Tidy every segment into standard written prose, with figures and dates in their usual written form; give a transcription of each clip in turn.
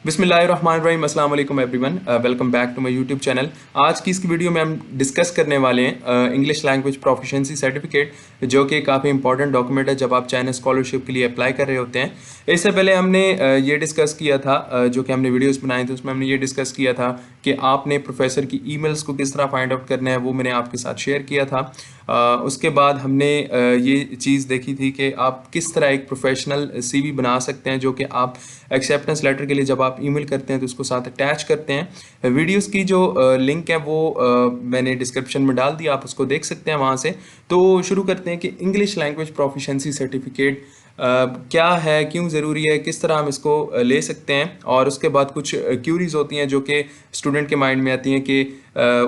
बिस्मिल्लाहिर्रहमानिर्रहीम, अस्सलाम वालेकुम everyone, welcome back to my YouTube channel. आज की इस वीडियो में हम डिस्कस करने वाले हैं इंग्लिश लैंग्वेज प्रोफिशिएंसी सर्टिफिकेट, जो कि काफ़ी इंपॉर्टेंट डॉक्यूमेंट है जब आप चाइना स्कॉलरशिप के लिए अप्लाई कर रहे होते हैं। इससे पहले हमने ये डिस्कस किया था, जो कि हमने वीडियोस बनाए थे उसमें हमने ये डिस्कस किया था कि आपने प्रोफेसर की ईमेल्स को किस तरह फाइंड आउट करना है, वो मैंने आपके साथ शेयर किया था। उसके बाद हमने ये चीज़ देखी थी कि आप किस तरह एक प्रोफेशनल सीवी बना सकते हैं, जो कि आप एक्सेप्टेंस लेटर के लिए जब आप ईमेल करते हैं तो उसको साथ अटैच करते हैं। वीडियोस की जो लिंक है वो मैंने डिस्क्रिप्शन में डाल दिया, आप उसको देख सकते हैं वहाँ से। तो शुरू करते हैं कि इंग्लिश लैंग्वेज प्रोफिशिएंसी सर्टिफिकेट क्या है, क्यों ज़रूरी है, किस तरह हम इसको ले सकते हैं। और उसके बाद कुछ क्यूरीज होती हैं जो कि स्टूडेंट के माइंड में आती हैं कि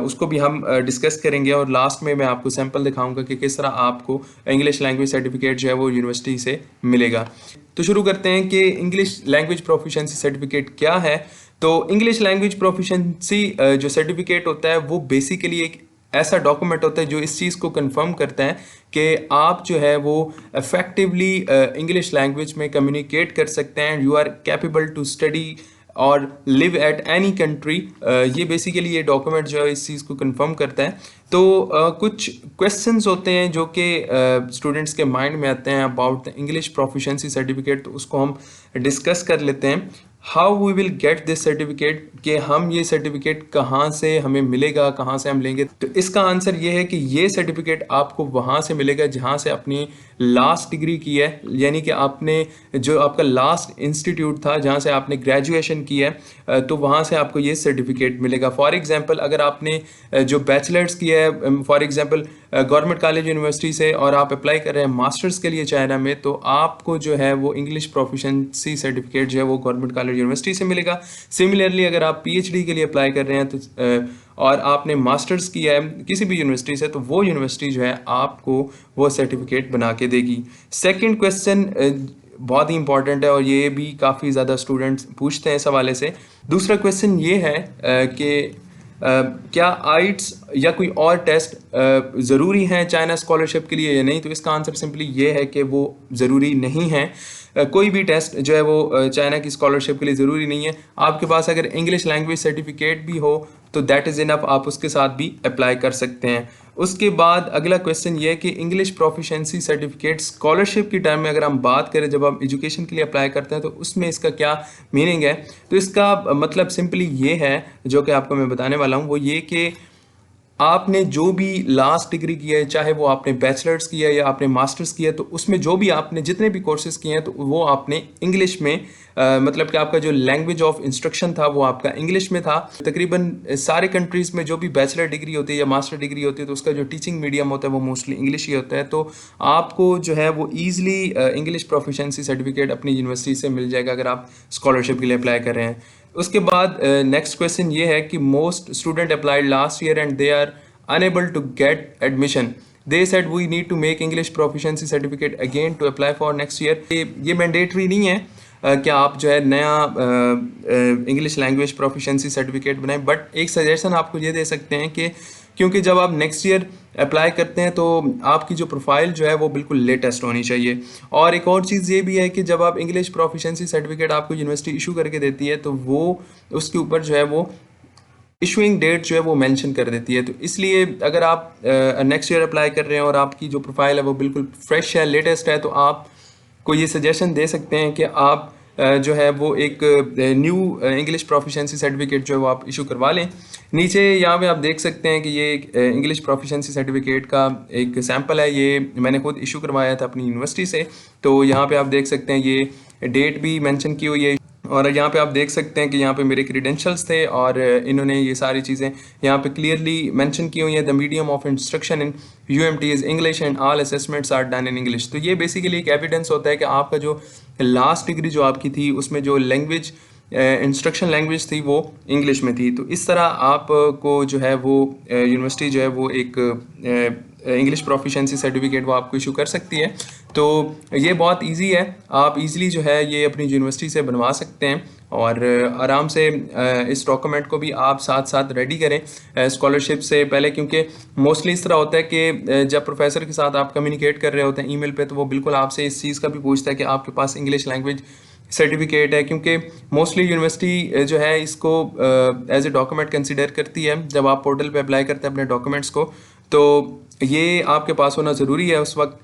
उसको भी हम डिस्कस करेंगे। और लास्ट में मैं आपको सैंपल दिखाऊंगा कि किस तरह आपको इंग्लिश लैंग्वेज सर्टिफिकेट जो है वो यूनिवर्सिटी से मिलेगा। तो शुरू करते हैं कि इंग्लिश लैंग्वेज प्रोफिशिएंसी सर्टिफिकेट क्या है। तो इंग्लिश लैंग्वेज प्रोफिशिएंसी जो सर्टिफिकेट होता है वो बेसिकली एक ऐसा डॉक्यूमेंट होता है जो इस चीज़ को कंफर्म करता है कि आप जो है वो इफेक्टिवली इंग्लिश लैंग्वेज में कम्युनिकेट कर सकते हैं। You are capable to study और लिव एट एनी कंट्री। ये बेसिकली ये डॉक्यूमेंट जो है इस चीज़ को कंफर्म करता है। तो कुछ क्वेश्चंस होते हैं जो कि स्टूडेंट्स के माइंड में आते हैं about the English proficiency certificate, तो उसको हम डिस्कस कर लेते हैं। How we will get this certificate, कि हम ये सर्टिफिकेट कहाँ से हमें मिलेगा, कहाँ से हम लेंगे। तो इसका आंसर ये है कि ये सर्टिफिकेट आपको वहाँ से मिलेगा जहाँ से अपनी लास्ट डिग्री की है, यानी कि आपने जो आपका लास्ट इंस्टीट्यूट था जहाँ से आपने ग्रेजुएशन की है, तो वहाँ से आपको ये सर्टिफिकेट मिलेगा। फॉर एग्जांपल अगर आपने जो बैचलर्स किया है, for example government college university से, और आप अप्लाई कर रहे हैं मास्टर्स के लिए चाइना में, तो आपको जो है वो इंग्लिश प्रोफिशिएंसी सर्टिफिकेट जो है वो गवर्नमेंट कॉलेज यूनिवर्सिटी से मिलेगा। सिमिलरली अगर आप पीएचडी के लिए अप्लाई कर रहे हैं तो और आपने मास्टर्स किया है किसी भी यूनिवर्सिटी से, तो वो यूनिवर्सिटी जो है आपको वो सर्टिफिकेट बना के देगी। सेकंड क्वेश्चन बहुत ही इंपॉर्टेंट है और ये भी काफ़ी ज़्यादा स्टूडेंट्स पूछते हैं इस हवाले से। दूसरा क्वेश्चन ये है कि क्या आइट्स या कोई और टेस्ट ज़रूरी हैं चाइना स्कॉलरशिप के लिए या नहीं। तो इसका आंसर सिंपली ये है कि वो ज़रूरी नहीं है। कोई भी टेस्ट जो है वो चाइना की स्कॉलरशिप के लिए ज़रूरी नहीं है। आपके पास अगर इंग्लिश लैंग्वेज सर्टिफिकेट भी हो तो दैट इज़ इनफ, आप उसके साथ भी अप्लाई कर सकते हैं। उसके बाद अगला क्वेश्चन ये है कि इंग्लिश प्रोफिशिएंसी सर्टिफिकेट स्कॉलरशिप की टाइम में अगर हम बात करें, जब हम एजुकेशन के लिए अप्लाई करते हैं तो उसमें इसका क्या मीनिंग है। तो इसका मतलब सिंपली ये है, जो कि आपको मैं बताने वाला हूँ, वो ये कि आपने जो भी लास्ट डिग्री किया है, चाहे वो आपने बैचलर्स किया है या आपने मास्टर्स किया है, तो उसमें जो भी आपने जितने भी कोर्सेज किए हैं तो वो आपने इंग्लिश में मतलब कि आपका जो लैंग्वेज ऑफ इंस्ट्रक्शन था वो आपका इंग्लिश में था। तकरीबन सारे कंट्रीज़ में जो भी बैचलर डिग्री होती है या मास्टर डिग्री होती है तो उसका जो टीचिंग मीडियम होता है वो मोस्टली इंग्लिश ही होता है। तो आपको जो है वो ईजिली इंग्लिश प्रोफिशिएंसी सर्टिफिकेट अपनी यूनिवर्सिटी से मिल जाएगा अगर आप स्कॉलरशिप के लिए अप्लाई कर रहे हैं। उसके बाद नेक्स्ट क्वेश्चन ये है कि most student applied last year and they are unable to get admission, they said we need to make English proficiency certificate again to apply for next year. ये मैंडेटरी नहीं है कि आप जो है नया इंग्लिश लैंग्वेज प्रोफिशिएंसी सर्टिफिकेट बनाएं, but एक सजेशन आपको ये दे सकते हैं कि क्योंकि जब आप नेक्स्ट ईयर अप्लाई करते हैं तो आपकी जो प्रोफाइल जो है वो बिल्कुल लेटेस्ट होनी चाहिए। और एक और चीज़ ये भी है कि जब आप इंग्लिश प्रोफिशिएंसी सर्टिफिकेट आपको यूनिवर्सिटी इशू करके देती है तो वो उसके ऊपर जो है वो इशूइंग डेट जो है वो मेंशन कर देती है। तो इसलिए अगर आप नेक्स्ट ईयर अप्लाई कर रहे हैं और आपकी जो प्रोफाइल है वो बिल्कुल फ्रेश है, लेटेस्ट है, तो आप को ये सजेशन दे सकते हैं कि आप जो है वो एक न्यू इंग्लिश प्रोफिशिएंसी सर्टिफिकेट जो है वो आप इशू करवा लें। नीचे यहाँ पे आप देख सकते हैं कि ये इंग्लिश प्रोफिशिएंसी सर्टिफिकेट का एक सैम्पल है, ये मैंने खुद इशू करवाया था अपनी यूनिवर्सिटी से। तो यहाँ पे आप देख सकते हैं ये डेट भी मेंशन की हुई है और यहाँ पे आप देख सकते हैं कि यहाँ पे मेरे क्रीडेंशियल्स थे और इन्होंने ये सारी चीज़ें यहाँ पे क्लियरली मेंशन की हुई हैं। The medium of instruction in UMT is English and all assessments are done in English. तो ये बेसिकली एक एविडेंस होता है कि आपका जो लास्ट डिग्री जो आपकी थी उसमें जो लैंग्वेज इंस्ट्रक्शन लैंग्वेज थी वो इंग्लिश में थी। तो इस तरह आपको जो है वो यूनिवर्सिटी जो है वो एक इंग्लिश प्रोफिशिएंसी सर्टिफिकेट वो आपको इशू कर सकती है। तो ये बहुत इजी है, आप इजीली जो है ये अपनी यूनिवर्सिटी से बनवा सकते हैं और आराम से इस डॉक्यूमेंट को भी आप साथ साथ रेडी करें स्कॉलरशिप से पहले, क्योंकि मोस्टली इस तरह होता है कि जब प्रोफेसर के साथ आप कम्युनिकेट कर रहे होते हैं ईमेल पे तो वो बिल्कुल आपसे इस चीज़ का भी पूछता है कि आपके पास इंग्लिश लैंग्वेज सर्टिफिकेट है, क्योंकि मोस्टली यूनिवर्सिटी जो है इसको एज ए डॉक्यूमेंट कंसिडर करती है जब आप पोर्टल पे अप्लाई करते हैं अपने डॉक्यूमेंट्स को। तो ये आपके पास होना ज़रूरी है उस वक्त।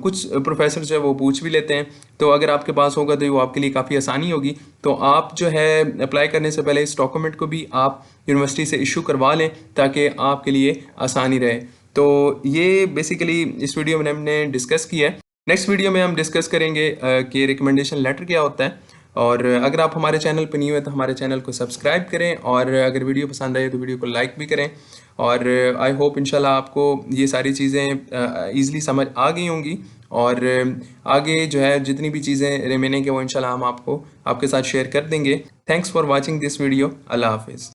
कुछ प्रोफेसर जो है वो पूछ भी लेते हैं, तो अगर आपके पास होगा तो वो आपके लिए काफ़ी आसानी होगी। तो आप जो है अप्लाई करने से पहले इस डॉक्यूमेंट को भी आप यूनिवर्सिटी से इशू करवा लें ताकि आपके लिए आसानी रहे। तो ये बेसिकली इस वीडियो में हमने डिस्कस किया है। नेक्स्ट वीडियो में हम डिस्कस करेंगे कि रिकमेंडेशन लेटर क्या होता है। और अगर आप हमारे चैनल पर नहीं हुए तो हमारे चैनल को सब्सक्राइब करें, और अगर वीडियो पसंद आए तो वीडियो को लाइक भी करें। और आई होप इंशाल्लाह आपको ये सारी चीज़ें ईज़िली समझ आ गई होंगी। और आगे जो है जितनी भी चीज़ें रिमेनिंग है वो इंशाल्लाह हम आपको आपके साथ शेयर कर देंगे। Thanks for watching this video. अल्लाह हाफिज़।